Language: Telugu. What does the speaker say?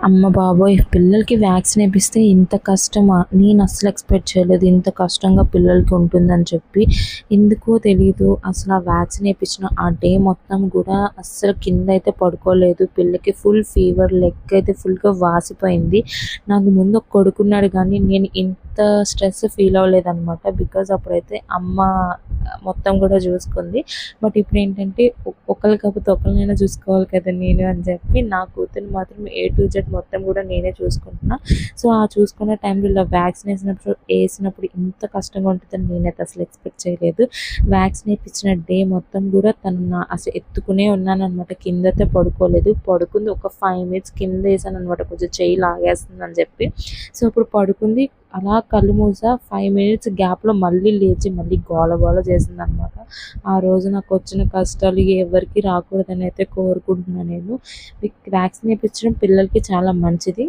అమ్మ బాబోయ్! పిల్లలకి వ్యాక్సిన్ ఏపిస్తే ఇంత కష్టమా? నేను అస్సలు ఎక్స్‌పెక్ట్ చేయలేదు. ఇంత కష్టంగా పిల్లలకి ఉంటుందని చెప్పి. ఎందుకో తెలీదు. అసలు ఆ వ్యాక్సిన్ ఏపించిన ఆ డే మొత్తం గూడా అస్సలు కిందైతే పడుకోలేదు. పిల్లకి ఫుల్ ఫీవర్, లెగ్ అయితే ఫుల్‌గా వాసిపోయింది. నాకు ముందు ఒక కొడుకున్నాడు గానీ నేను ఇంత స్ట్రెస్ ఫీల్ అవ్వలేదనమాట. బికాజ్ అప్పుడైతే అమ్మ మొత్తం గూడా చూసుకుంది. బట్ ఇప్పుడేంటంటే ఒకళ్ళు కాకపోతే ఒకళ్ళనైనా చూసుకోవాలి కదా నేను అని చెప్పి నా కూతుర్ని మాత్రం ఏ టు జెడ్ మొత్తం కూడా నేనే చూసుకుంటున్నా. సో, ఆ చూసుకునే టైంలో ఇలా వ్యాక్సిన్ ఏసినప్పుడు ఇంత కష్టంగా ఉంటుందని నేనైతే అసలు ఎక్స్‌పెక్ట్ చేయలేదు. వ్యాక్సిన్ ఏపిచ్చిన డే మొత్తం కూడా తను అసలు ఎత్తుకునే ఉన్నాననమాట. కిందైతే పడుకోలేదు. పడుకుంది ఒక 5 మినిట్స్ కిందేసాననమాట. కొంచెం చెయ్యి లాగేస్తుందని చెప్పి. సో, అప్పుడు పడుకుంది. అలా కళ్ళు మూసా 5 మినిట్స్ గ్యాప్‌లో మళ్ళీ లేచి మళ్ళీ గోల గోల చేసిందనమాట. ఆ రోజు నాకొచ్చిన కష్టాలు ఎవరికీ రాకూడదని అయితే కోరుకుంటున్నా నేను. వ్యాక్సిన్ ఏపించడం పిల్లలకి చాలా మంచిది.